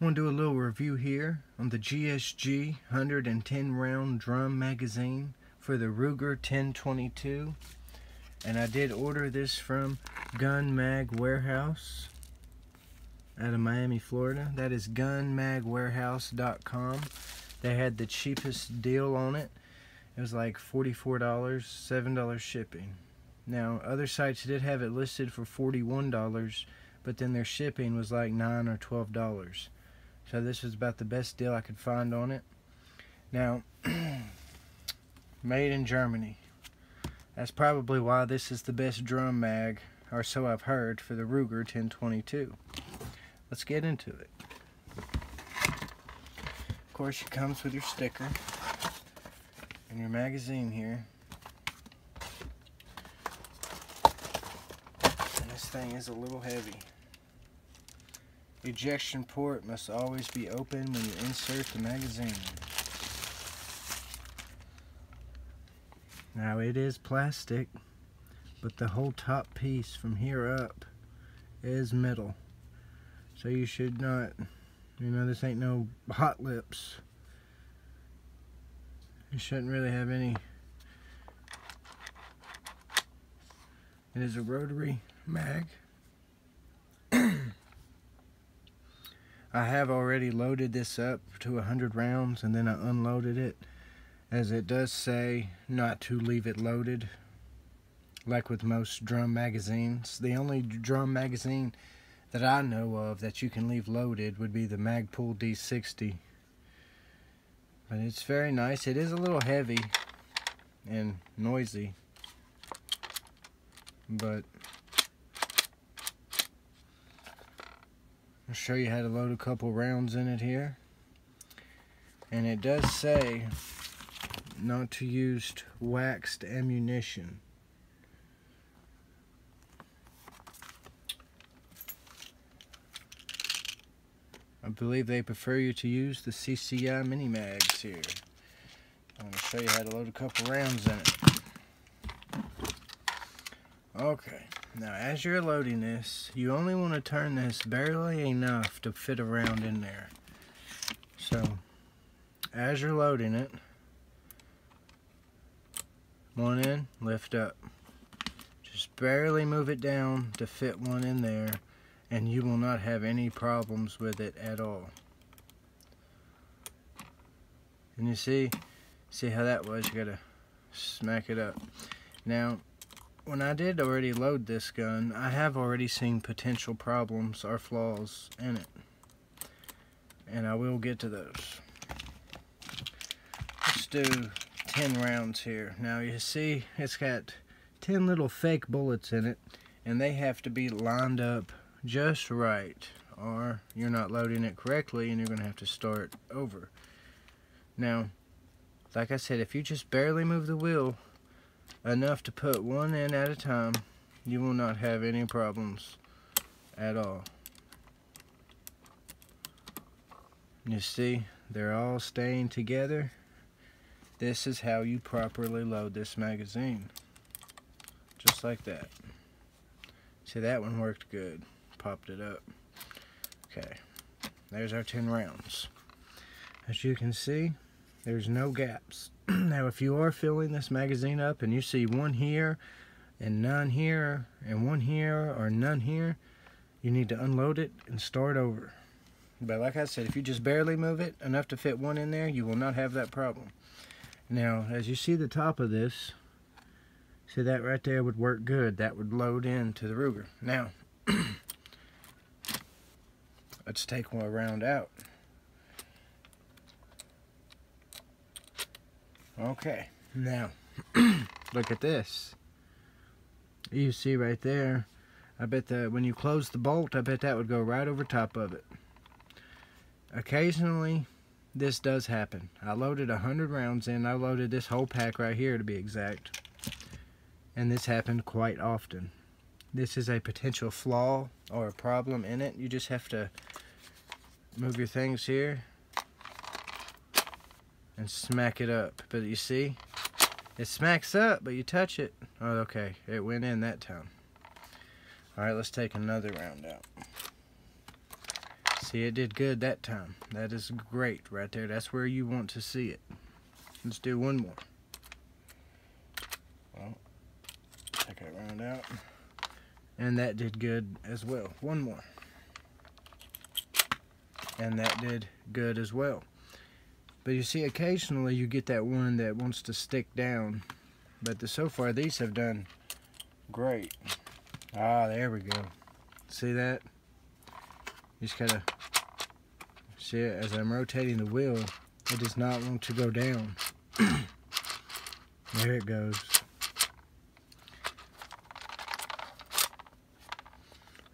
I want to do a little review here on the GSG 110 round drum magazine for the Ruger 1022, and I did order this from Gun Mag Warehouse out of Miami, Florida. That is gunmagwarehouse.com. They had the cheapest deal on it. It was like $44, $7 shipping. Now other sites did have it listed for $41, but then their shipping was like $9 or $12. So this was about the best deal I could find on it. Now, made in Germany. That's probably why this is the best drum mag, or so I've heard, for the Ruger 1022. Let's get into it. Of course, it comes with your sticker and your magazine here. And this thing is a little heavy. Ejection port must always be open when you insert the magazine. Now it is plastic, but the whole top piece from here up is metal. So you should not, this ain't no hot lips. You shouldn't really have any. It is a rotary mag. I have already loaded this up to 100 rounds and then I unloaded it, as it does say not to leave it loaded like with most drum magazines. The only drum magazine that I know of that you can leave loaded would be the Magpul D60. But it's very nice. It is a little heavy and noisy, but I'll show you how to load a couple rounds in it here. And it does say not to use waxed ammunition. I believe they prefer you to use the CCI mini mags here. I'm going to show you how to load a couple rounds in it. Okay. Now, as you're loading this, you only want to turn this barely enough to fit a round in there. So, as you're loading it, one in, lift up. Just barely move it down to fit one in there, and you will not have any problems with it at all. And you see how that was? You gotta smack it up. Now, when I did already load this gun, I have already seen potential problems or flaws in it, and I will get to those. Let's do 10 rounds here. Now you see it's got 10 little fake bullets in it, and they have to be lined up just right, or you're not loading it correctly and you're going to have to start over. Now, like I said, if you just barely move the wheel enough to put one in at a time, you will not have any problems at all. You see, they're all staying together. This is how you properly load this magazine. Just like that. See, that one worked good. Popped it up. Okay, there's our 10 rounds. As you can see, there's no gaps. Now, if you are filling this magazine up and you see one here and none here and one here or none here, you need to unload it and start over. But like I said, if you just barely move it enough to fit one in there, you will not have that problem. Now, as you see the top of this, see that right there would work good. That would load into the Ruger. Now, let's take one round out. Okay, now, look at this. You see right there, I bet that when you close the bolt, I bet that would go right over top of it. Occasionally, this does happen. I loaded 100 rounds in. I loaded this whole pack right here to be exact. And this happened quite often. This is a potential flaw or a problem in it. You just have to move your things here and smack it up. But you see, it smacks up, but you touch it. Oh, okay, it went in that time. Alright, let's take another round out. See, it did good that time. That is great right there. That's where you want to see it. Let's do one more. Well, take that round out. And that did good as well. One more. And that did good as well. But you see, occasionally you get that one that wants to stick down. But so far these have done great. Ah, there we go. See that? You just gotta see it as I'm rotating the wheel. It does not want to go down. There it goes.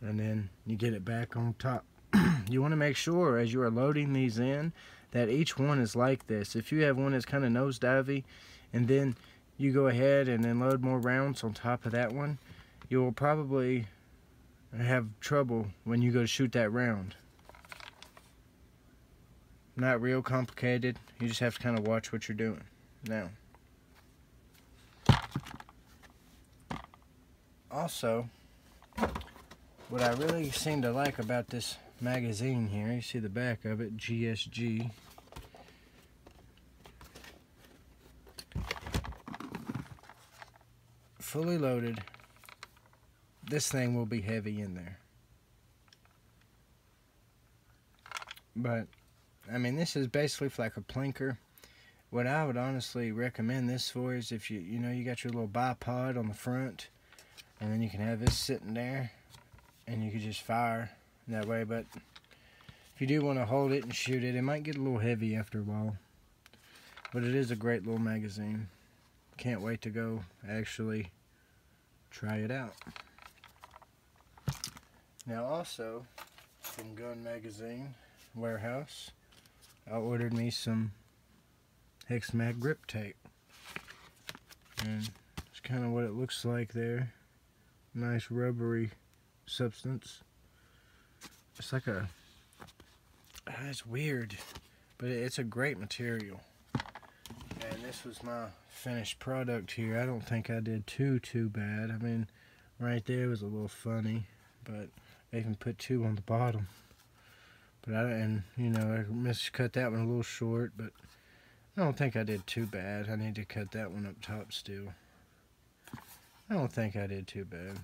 And then you get it back on top. You want to make sure as you are loading these in that each one is like this. If you have one that's kind of nosedivey and then you go ahead and then load more rounds on top of that one, you will probably have trouble when you go to shoot that round. Not real complicated. You just have to kind of watch what you're doing. Now, also, what I really seem to like about this magazine here, you see the back of it, GSG. Fully loaded, this thing will be heavy in there. But, I mean, this is basically like a plinker. What I would honestly recommend this for is if you know, you got your little bipod on the front, and then you can have this sitting there, and you can just fire that way. But if you do want to hold it and shoot it, it might get a little heavy after a while. But it is a great little magazine. Can't wait to go actually try it out. Now also, from Gun Magazine Warehouse, I ordered me some Hex Mag grip tape. And it's kind of what it looks like there. Nice rubbery substance. It's like a, it's weird, but it's a great material. And this was my finished product here. I don't think I did too bad. I mean, right there was a little funny, but I even put 2 on the bottom. But and you know, I miscut that one a little short, but I don't think I did too bad. I need to cut that one up top still. I don't think I did too bad.